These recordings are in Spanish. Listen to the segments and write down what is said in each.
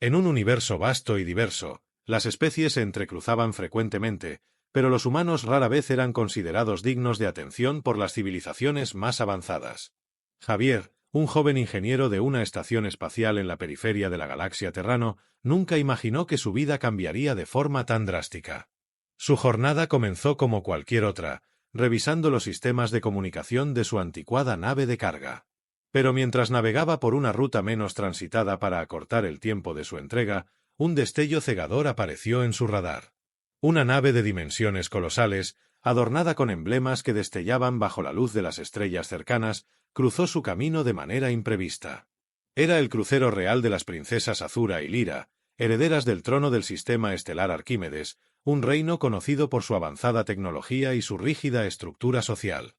En un universo vasto y diverso, las especies se entrecruzaban frecuentemente, pero los humanos rara vez eran considerados dignos de atención por las civilizaciones más avanzadas. Javier, un joven ingeniero de una estación espacial en la periferia de la galaxia Terrano, nunca imaginó que su vida cambiaría de forma tan drástica. Su jornada comenzó como cualquier otra, revisando los sistemas de comunicación de su anticuada nave de carga. Pero mientras navegaba por una ruta menos transitada para acortar el tiempo de su entrega, un destello cegador apareció en su radar. Una nave de dimensiones colosales, adornada con emblemas que destellaban bajo la luz de las estrellas cercanas, cruzó su camino de manera imprevista. Era el crucero real de las princesas Azura y Lira, herederas del trono del sistema estelar Arquímedes, un reino conocido por su avanzada tecnología y su rígida estructura social.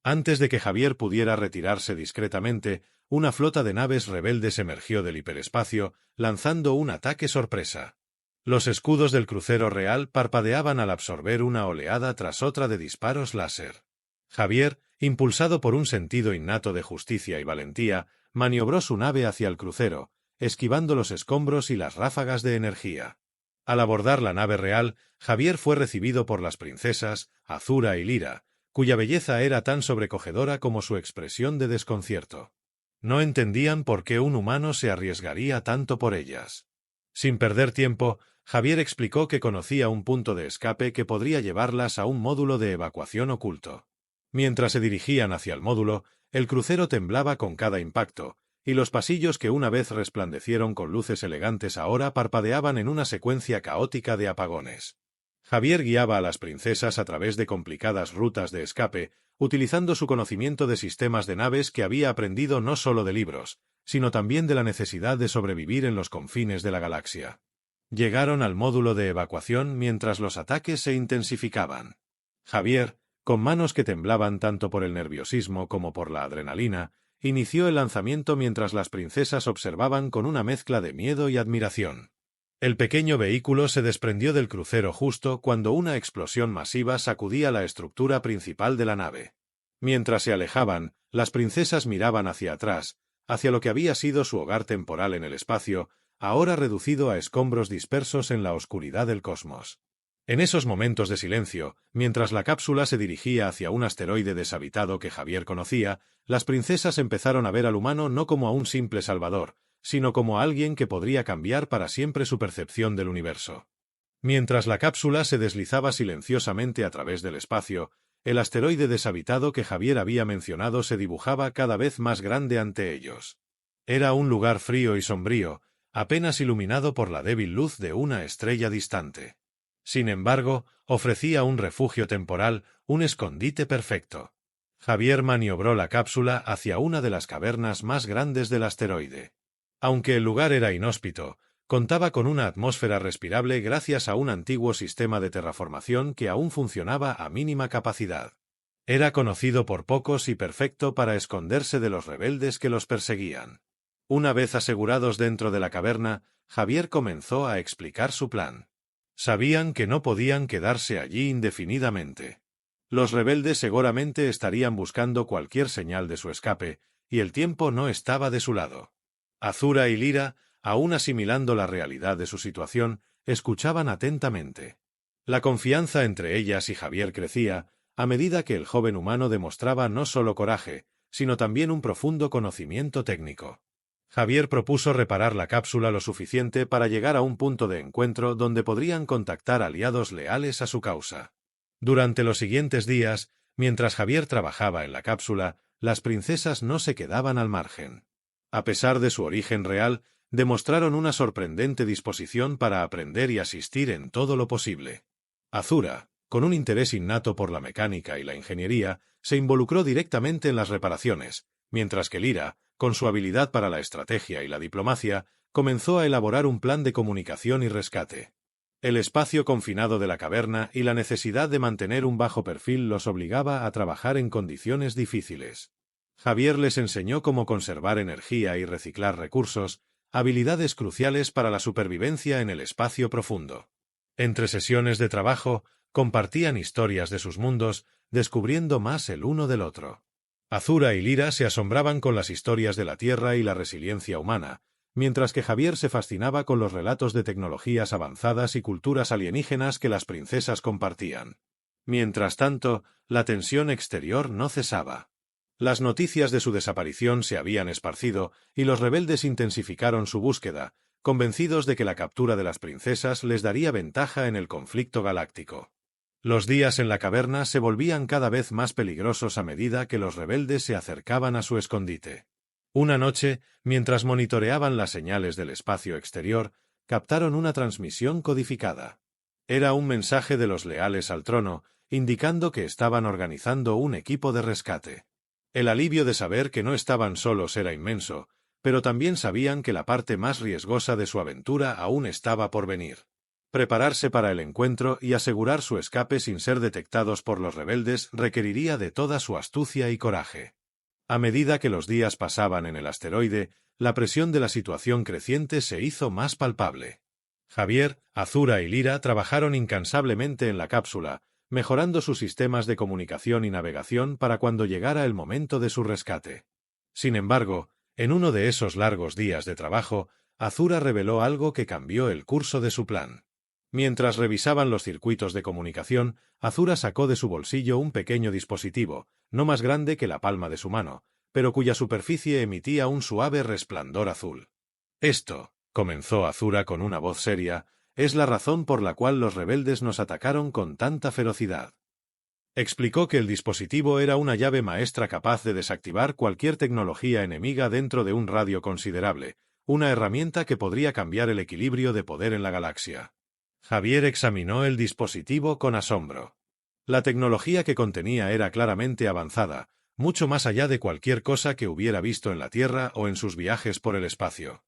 Antes de que Javier pudiera retirarse discretamente, una flota de naves rebeldes emergió del hiperespacio, lanzando un ataque sorpresa. Los escudos del crucero real parpadeaban al absorber una oleada tras otra de disparos láser. Javier, impulsado por un sentido innato de justicia y valentía, maniobró su nave hacia el crucero, esquivando los escombros y las ráfagas de energía. Al abordar la nave real, Javier fue recibido por las princesas Azura y Lira, cuya belleza era tan sobrecogedora como su expresión de desconcierto. No entendían por qué un humano se arriesgaría tanto por ellas. Sin perder tiempo, Javier explicó que conocía un punto de escape que podría llevarlas a un módulo de evacuación oculto. Mientras se dirigían hacia el módulo, el crucero temblaba con cada impacto, y los pasillos que una vez resplandecieron con luces elegantes ahora parpadeaban en una secuencia caótica de apagones. Javier guiaba a las princesas a través de complicadas rutas de escape, utilizando su conocimiento de sistemas de naves que había aprendido no solo de libros, sino también de la necesidad de sobrevivir en los confines de la galaxia. Llegaron al módulo de evacuación mientras los ataques se intensificaban. Javier, con manos que temblaban tanto por el nerviosismo como por la adrenalina, inició el lanzamiento mientras las princesas observaban con una mezcla de miedo y admiración. El pequeño vehículo se desprendió del crucero justo cuando una explosión masiva sacudía la estructura principal de la nave. Mientras se alejaban, las princesas miraban hacia atrás, hacia lo que había sido su hogar temporal en el espacio, ahora reducido a escombros dispersos en la oscuridad del cosmos. En esos momentos de silencio, mientras la cápsula se dirigía hacia un asteroide deshabitado que Javier conocía, las princesas empezaron a ver al humano no como a un simple salvador, sino como a alguien que podría cambiar para siempre su percepción del universo. Mientras la cápsula se deslizaba silenciosamente a través del espacio, el asteroide deshabitado que Javier había mencionado se dibujaba cada vez más grande ante ellos. Era un lugar frío y sombrío, apenas iluminado por la débil luz de una estrella distante. Sin embargo, ofrecía un refugio temporal, un escondite perfecto. Javier maniobró la cápsula hacia una de las cavernas más grandes del asteroide. Aunque el lugar era inhóspito, contaba con una atmósfera respirable gracias a un antiguo sistema de terraformación que aún funcionaba a mínima capacidad. Era conocido por pocos y perfecto para esconderse de los rebeldes que los perseguían. Una vez asegurados dentro de la caverna, Javier comenzó a explicar su plan. Sabían que no podían quedarse allí indefinidamente. Los rebeldes seguramente estarían buscando cualquier señal de su escape, y el tiempo no estaba de su lado. Azura y Lira, aún asimilando la realidad de su situación, escuchaban atentamente. La confianza entre ellas y Javier crecía, a medida que el joven humano demostraba no solo coraje, sino también un profundo conocimiento técnico. Javier propuso reparar la cápsula lo suficiente para llegar a un punto de encuentro donde podrían contactar aliados leales a su causa. Durante los siguientes días, mientras Javier trabajaba en la cápsula, las princesas no se quedaban al margen. A pesar de su origen real, demostraron una sorprendente disposición para aprender y asistir en todo lo posible. Azura, con un interés innato por la mecánica y la ingeniería, se involucró directamente en las reparaciones, mientras que Lira, con su habilidad para la estrategia y la diplomacia, comenzó a elaborar un plan de comunicación y rescate. El espacio confinado de la caverna y la necesidad de mantener un bajo perfil los obligaba a trabajar en condiciones difíciles. Javier les enseñó cómo conservar energía y reciclar recursos, habilidades cruciales para la supervivencia en el espacio profundo. Entre sesiones de trabajo, compartían historias de sus mundos, descubriendo más el uno del otro. Azura y Lira se asombraban con las historias de la Tierra y la resiliencia humana, mientras que Javier se fascinaba con los relatos de tecnologías avanzadas y culturas alienígenas que las princesas compartían. Mientras tanto, la tensión exterior no cesaba. Las noticias de su desaparición se habían esparcido y los rebeldes intensificaron su búsqueda, convencidos de que la captura de las princesas les daría ventaja en el conflicto galáctico. Los días en la caverna se volvían cada vez más peligrosos a medida que los rebeldes se acercaban a su escondite. Una noche, mientras monitoreaban las señales del espacio exterior, captaron una transmisión codificada. Era un mensaje de los leales al trono, indicando que estaban organizando un equipo de rescate. El alivio de saber que no estaban solos era inmenso, pero también sabían que la parte más riesgosa de su aventura aún estaba por venir. Prepararse para el encuentro y asegurar su escape sin ser detectados por los rebeldes requeriría de toda su astucia y coraje. A medida que los días pasaban en el asteroide, la presión de la situación creciente se hizo más palpable. Javier, Azura y Lyra trabajaron incansablemente en la cápsula, mejorando sus sistemas de comunicación y navegación para cuando llegara el momento de su rescate. Sin embargo, en uno de esos largos días de trabajo, Azura reveló algo que cambió el curso de su plan. Mientras revisaban los circuitos de comunicación, Azura sacó de su bolsillo un pequeño dispositivo, no más grande que la palma de su mano, pero cuya superficie emitía un suave resplandor azul. «Esto», comenzó Azura con una voz seria, «es la razón por la cual los rebeldes nos atacaron con tanta ferocidad». Explicó que el dispositivo era una llave maestra capaz de desactivar cualquier tecnología enemiga dentro de un radio considerable, una herramienta que podría cambiar el equilibrio de poder en la galaxia. Javier examinó el dispositivo con asombro. La tecnología que contenía era claramente avanzada, mucho más allá de cualquier cosa que hubiera visto en la Tierra o en sus viajes por el espacio.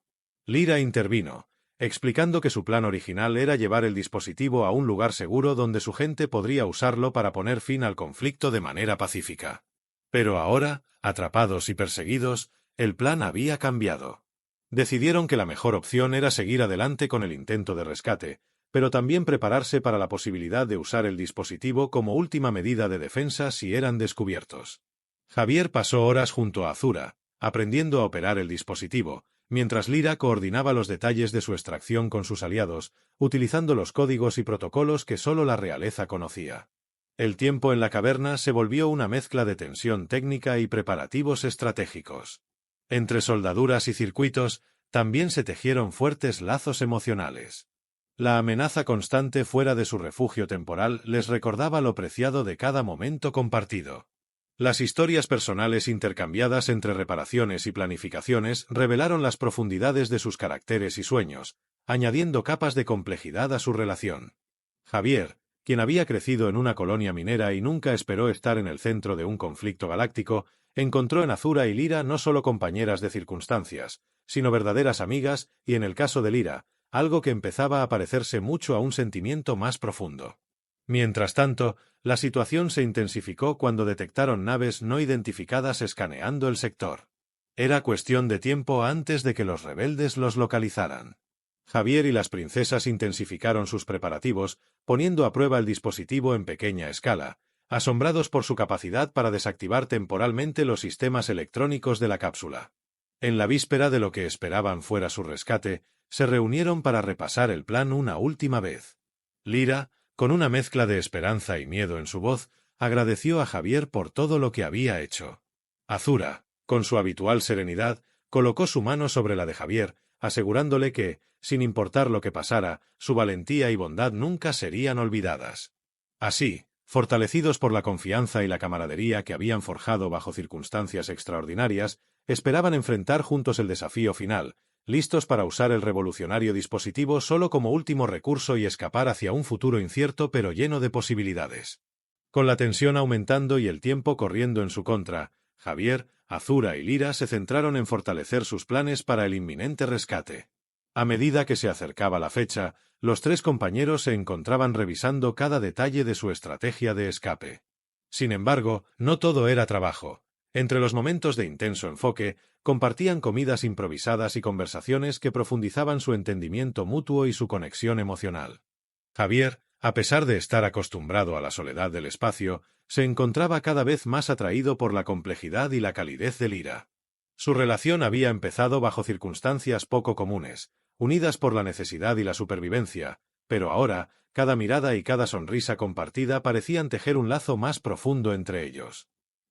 Lyra intervino, explicando que su plan original era llevar el dispositivo a un lugar seguro donde su gente podría usarlo para poner fin al conflicto de manera pacífica. Pero ahora, atrapados y perseguidos, el plan había cambiado. Decidieron que la mejor opción era seguir adelante con el intento de rescate, pero también prepararse para la posibilidad de usar el dispositivo como última medida de defensa si eran descubiertos. Javier pasó horas junto a Azura, aprendiendo a operar el dispositivo, mientras Lyra coordinaba los detalles de su extracción con sus aliados, utilizando los códigos y protocolos que solo la realeza conocía. El tiempo en la caverna se volvió una mezcla de tensión técnica y preparativos estratégicos. Entre soldaduras y circuitos, también se tejieron fuertes lazos emocionales. La amenaza constante fuera de su refugio temporal les recordaba lo preciado de cada momento compartido. Las historias personales intercambiadas entre reparaciones y planificaciones revelaron las profundidades de sus caracteres y sueños, añadiendo capas de complejidad a su relación. Javier, quien había crecido en una colonia minera y nunca esperó estar en el centro de un conflicto galáctico, encontró en Azura y Lyra no solo compañeras de circunstancias, sino verdaderas amigas y, en el caso de Lyra, algo que empezaba a parecerse mucho a un sentimiento más profundo. Mientras tanto, la situación se intensificó cuando detectaron naves no identificadas escaneando el sector. Era cuestión de tiempo antes de que los rebeldes los localizaran. Javier y las princesas intensificaron sus preparativos, poniendo a prueba el dispositivo en pequeña escala, asombrados por su capacidad para desactivar temporalmente los sistemas electrónicos de la cápsula. En la víspera de lo que esperaban fuera su rescate, se reunieron para repasar el plan una última vez. Lyra, con una mezcla de esperanza y miedo en su voz, agradeció a Javier por todo lo que había hecho. Azura, con su habitual serenidad, colocó su mano sobre la de Javier, asegurándole que, sin importar lo que pasara, su valentía y bondad nunca serían olvidadas. Así, fortalecidos por la confianza y la camaradería que habían forjado bajo circunstancias extraordinarias, esperaban enfrentar juntos el desafío final, listos para usar el revolucionario dispositivo solo como último recurso y escapar hacia un futuro incierto pero lleno de posibilidades. Con la tensión aumentando y el tiempo corriendo en su contra, Javier, Azura y Lyra se centraron en fortalecer sus planes para el inminente rescate. A medida que se acercaba la fecha, los tres compañeros se encontraban revisando cada detalle de su estrategia de escape. Sin embargo, no todo era trabajo. Entre los momentos de intenso enfoque, compartían comidas improvisadas y conversaciones que profundizaban su entendimiento mutuo y su conexión emocional. Javier, a pesar de estar acostumbrado a la soledad del espacio, se encontraba cada vez más atraído por la complejidad y la calidez de Lyra. Su relación había empezado bajo circunstancias poco comunes, unidas por la necesidad y la supervivencia, pero ahora, cada mirada y cada sonrisa compartida parecían tejer un lazo más profundo entre ellos.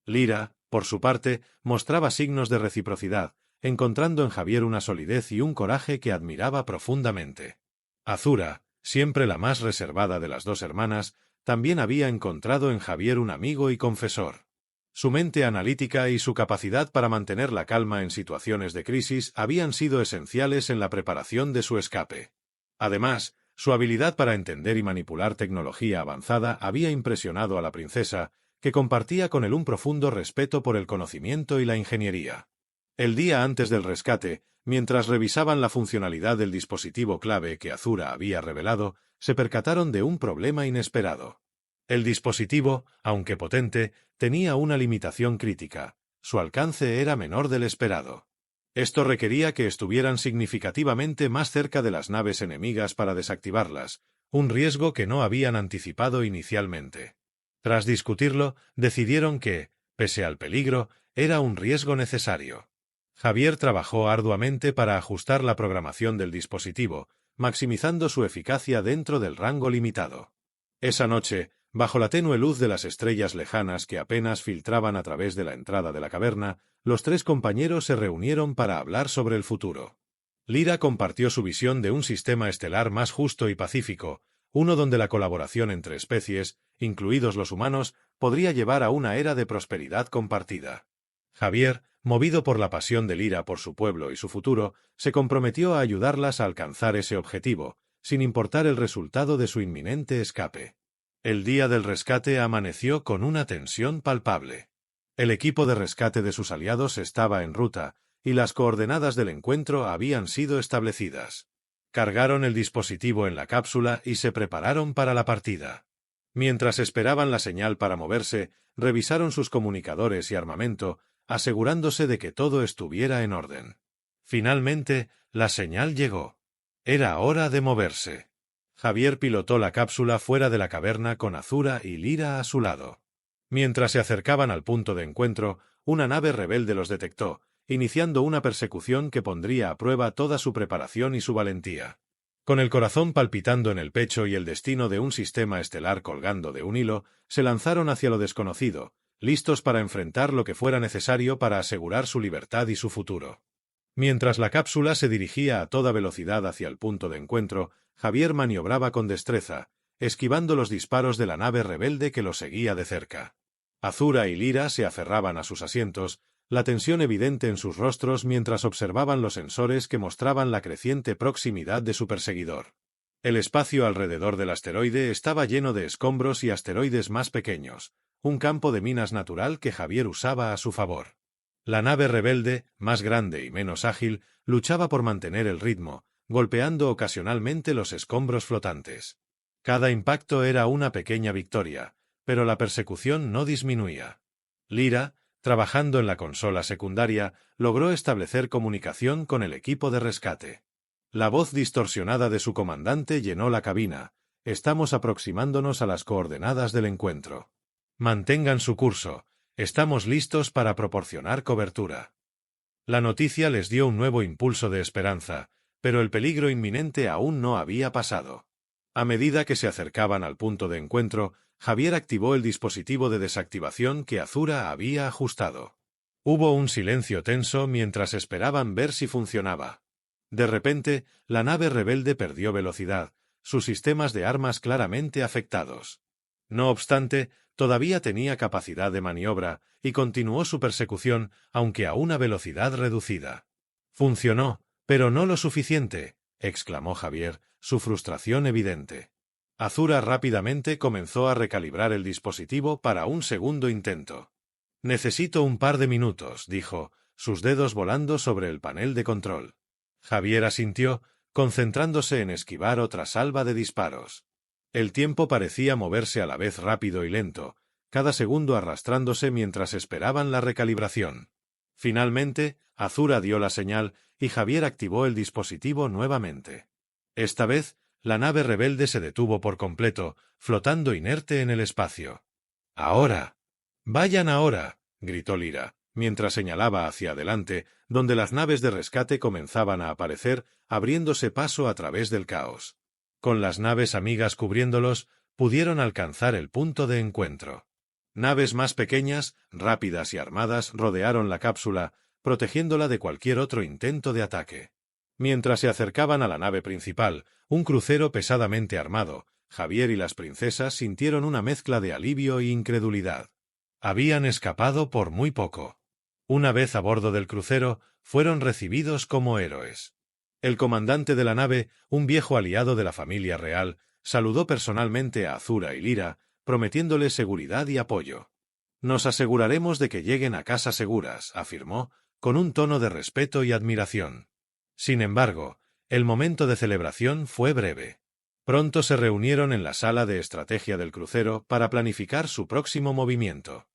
Lyra, por su parte, mostraba signos de reciprocidad, encontrando en Javier una solidez y un coraje que admiraba profundamente. Azura, siempre la más reservada de las dos hermanas, también había encontrado en Javier un amigo y confesor. Su mente analítica y su capacidad para mantener la calma en situaciones de crisis habían sido esenciales en la preparación de su escape. Además, su habilidad para entender y manipular tecnología avanzada había impresionado a la princesa, que compartía con él un profundo respeto por el conocimiento y la ingeniería. El día antes del rescate, mientras revisaban la funcionalidad del dispositivo clave que Azura había revelado, se percataron de un problema inesperado. El dispositivo, aunque potente, tenía una limitación crítica. Su alcance era menor del esperado. Esto requería que estuvieran significativamente más cerca de las naves enemigas para desactivarlas, un riesgo que no habían anticipado inicialmente. Tras discutirlo, decidieron que, pese al peligro, era un riesgo necesario. Javier trabajó arduamente para ajustar la programación del dispositivo, maximizando su eficacia dentro del rango limitado. Esa noche, bajo la tenue luz de las estrellas lejanas que apenas filtraban a través de la entrada de la caverna, los tres compañeros se reunieron para hablar sobre el futuro. Lyra compartió su visión de un sistema estelar más justo y pacífico, uno donde la colaboración entre especies, incluidos los humanos, podría llevar a una era de prosperidad compartida. Javier, movido por la pasión de Lyra por su pueblo y su futuro, se comprometió a ayudarlas a alcanzar ese objetivo, sin importar el resultado de su inminente escape. El día del rescate amaneció con una tensión palpable. El equipo de rescate de sus aliados estaba en ruta, y las coordenadas del encuentro habían sido establecidas. Cargaron el dispositivo en la cápsula y se prepararon para la partida. Mientras esperaban la señal para moverse, revisaron sus comunicadores y armamento, asegurándose de que todo estuviera en orden. Finalmente, la señal llegó. Era hora de moverse. Javier pilotó la cápsula fuera de la caverna con Azura y Lyra a su lado. Mientras se acercaban al punto de encuentro, una nave rebelde los detectó, iniciando una persecución que pondría a prueba toda su preparación y su valentía. Con el corazón palpitando en el pecho y el destino de un sistema estelar colgando de un hilo, se lanzaron hacia lo desconocido, listos para enfrentar lo que fuera necesario para asegurar su libertad y su futuro. Mientras la cápsula se dirigía a toda velocidad hacia el punto de encuentro, Javier maniobraba con destreza, esquivando los disparos de la nave rebelde que lo seguía de cerca. Azura y Lyra se aferraban a sus asientos, la tensión evidente en sus rostros mientras observaban los sensores que mostraban la creciente proximidad de su perseguidor. El espacio alrededor del asteroide estaba lleno de escombros y asteroides más pequeños, un campo de minas natural que Javier usaba a su favor. La nave rebelde, más grande y menos ágil, luchaba por mantener el ritmo, golpeando ocasionalmente los escombros flotantes. Cada impacto era una pequeña victoria, pero la persecución no disminuía. Lyra, trabajando en la consola secundaria, logró establecer comunicación con el equipo de rescate. La voz distorsionada de su comandante llenó la cabina. Estamos aproximándonos a las coordenadas del encuentro. Mantengan su curso. Estamos listos para proporcionar cobertura. La noticia les dio un nuevo impulso de esperanza, pero el peligro inminente aún no había pasado. A medida que se acercaban al punto de encuentro, Javier activó el dispositivo de desactivación que Azura había ajustado. Hubo un silencio tenso mientras esperaban ver si funcionaba. De repente, la nave rebelde perdió velocidad, sus sistemas de armas claramente afectados. No obstante, todavía tenía capacidad de maniobra y continuó su persecución, aunque a una velocidad reducida. «Funcionó, pero no lo suficiente», exclamó Javier, su frustración evidente. Azura rápidamente comenzó a recalibrar el dispositivo para un segundo intento. «Necesito un par de minutos», dijo, sus dedos volando sobre el panel de control. Javier asintió, concentrándose en esquivar otra salva de disparos. El tiempo parecía moverse a la vez rápido y lento, cada segundo arrastrándose mientras esperaban la recalibración. Finalmente, Azura dio la señal y Javier activó el dispositivo nuevamente. Esta vez, la nave rebelde se detuvo por completo, flotando inerte en el espacio. «¡Ahora! ¡Vayan ahora!», gritó Lyra. mientras señalaba hacia adelante, donde las naves de rescate comenzaban a aparecer, abriéndose paso a través del caos. Con las naves amigas cubriéndolos, pudieron alcanzar el punto de encuentro. Naves más pequeñas, rápidas y armadas rodearon la cápsula, protegiéndola de cualquier otro intento de ataque. Mientras se acercaban a la nave principal, un crucero pesadamente armado, Javier y las princesas sintieron una mezcla de alivio e incredulidad. Habían escapado por muy poco. Una vez a bordo del crucero, fueron recibidos como héroes. El comandante de la nave, un viejo aliado de la familia real, saludó personalmente a Azura y Lyra, prometiéndoles seguridad y apoyo. «Nos aseguraremos de que lleguen a casa seguras», afirmó, con un tono de respeto y admiración. Sin embargo, el momento de celebración fue breve. Pronto se reunieron en la sala de estrategia del crucero para planificar su próximo movimiento.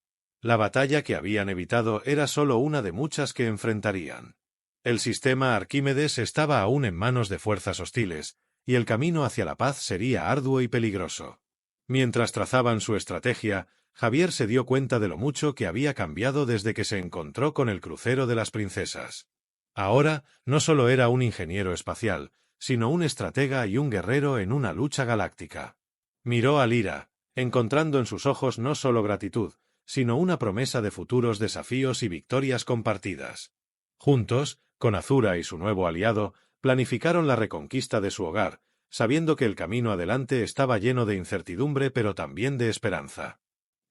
La batalla que habían evitado era solo una de muchas que enfrentarían. El sistema Arquímedes estaba aún en manos de fuerzas hostiles, y el camino hacia la paz sería arduo y peligroso. Mientras trazaban su estrategia, Javier se dio cuenta de lo mucho que había cambiado desde que se encontró con el crucero de las princesas. Ahora no solo era un ingeniero espacial, sino un estratega y un guerrero en una lucha galáctica. Miró a Lyra, encontrando en sus ojos no solo gratitud, sino una promesa de futuros desafíos y victorias compartidas. Juntos, con Azura y su nuevo aliado, planificaron la reconquista de su hogar, sabiendo que el camino adelante estaba lleno de incertidumbre pero también de esperanza.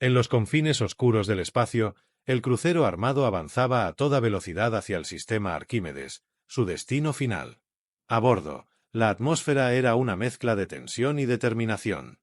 En los confines oscuros del espacio, el crucero armado avanzaba a toda velocidad hacia el sistema Arquímedes, su destino final. A bordo, la atmósfera era una mezcla de tensión y determinación.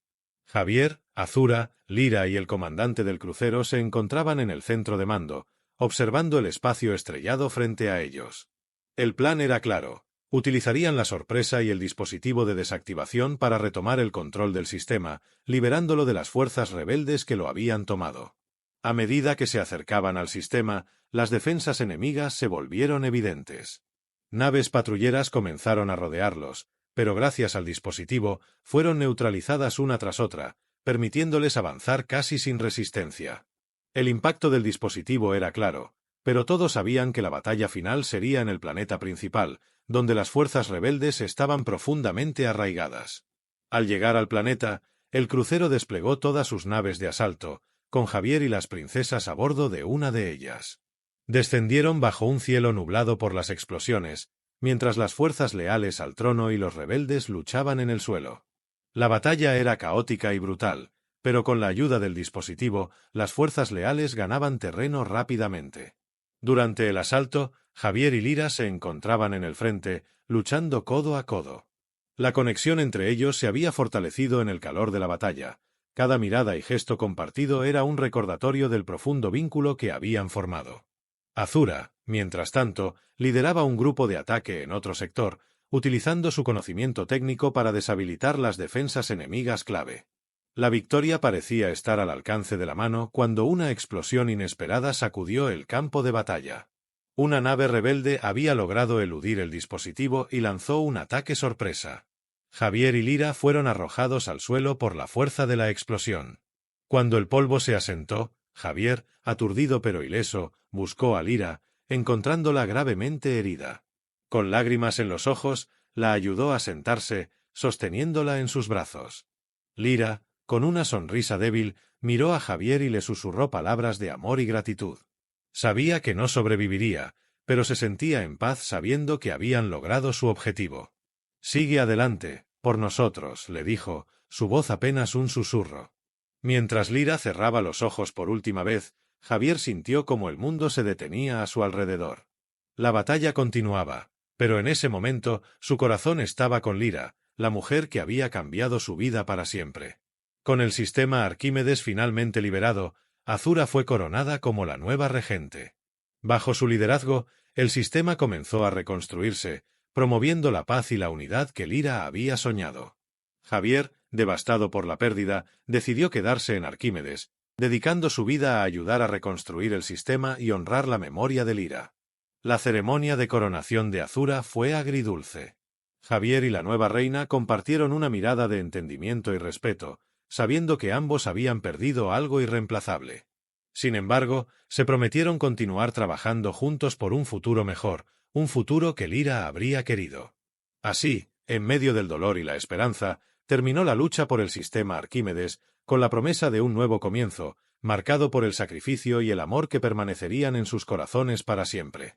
Javier, Azura, Lyra y el comandante del crucero se encontraban en el centro de mando, observando el espacio estrellado frente a ellos. El plan era claro. Utilizarían la sorpresa y el dispositivo de desactivación para retomar el control del sistema, liberándolo de las fuerzas rebeldes que lo habían tomado. A medida que se acercaban al sistema, las defensas enemigas se volvieron evidentes. Naves patrulleras comenzaron a rodearlos, pero gracias al dispositivo, fueron neutralizadas una tras otra, permitiéndoles avanzar casi sin resistencia. El impacto del dispositivo era claro, pero todos sabían que la batalla final sería en el planeta principal, donde las fuerzas rebeldes estaban profundamente arraigadas. Al llegar al planeta, el crucero desplegó todas sus naves de asalto, con Javier y las princesas a bordo de una de ellas. Descendieron bajo un cielo nublado por las explosiones, mientras las fuerzas leales al trono y los rebeldes luchaban en el suelo. La batalla era caótica y brutal, pero con la ayuda del dispositivo, las fuerzas leales ganaban terreno rápidamente. Durante el asalto, Javier y Lyra se encontraban en el frente, luchando codo a codo. La conexión entre ellos se había fortalecido en el calor de la batalla. Cada mirada y gesto compartido era un recordatorio del profundo vínculo que habían formado. Azura, mientras tanto, lideraba un grupo de ataque en otro sector, utilizando su conocimiento técnico para deshabilitar las defensas enemigas clave. La victoria parecía estar al alcance de la mano cuando una explosión inesperada sacudió el campo de batalla. Una nave rebelde había logrado eludir el dispositivo y lanzó un ataque sorpresa. Javier y Lyra fueron arrojados al suelo por la fuerza de la explosión. Cuando el polvo se asentó, Javier, aturdido pero ileso, buscó a Lyra, encontrándola gravemente herida. Con lágrimas en los ojos, la ayudó a sentarse, sosteniéndola en sus brazos. Lyra, con una sonrisa débil, miró a Javier y le susurró palabras de amor y gratitud. Sabía que no sobreviviría, pero se sentía en paz sabiendo que habían logrado su objetivo. «Sigue adelante, por nosotros», le dijo, su voz apenas un susurro. Mientras Lyra cerraba los ojos por última vez, Javier sintió como el mundo se detenía a su alrededor. La batalla continuaba, pero en ese momento su corazón estaba con Lyra, la mujer que había cambiado su vida para siempre. Con el sistema Arquímedes finalmente liberado, Azura fue coronada como la nueva regente. Bajo su liderazgo, el sistema comenzó a reconstruirse, promoviendo la paz y la unidad que Lyra había soñado. Javier, devastado por la pérdida, decidió quedarse en Arquímedes, dedicando su vida a ayudar a reconstruir el sistema y honrar la memoria de Lyra. La ceremonia de coronación de Azura fue agridulce. Javier y la nueva reina compartieron una mirada de entendimiento y respeto, sabiendo que ambos habían perdido algo irreemplazable. Sin embargo, se prometieron continuar trabajando juntos por un futuro mejor, un futuro que Lyra habría querido. Así, en medio del dolor y la esperanza, terminó la lucha por el sistema Arquímedes, con la promesa de un nuevo comienzo, marcado por el sacrificio y el amor que permanecerían en sus corazones para siempre.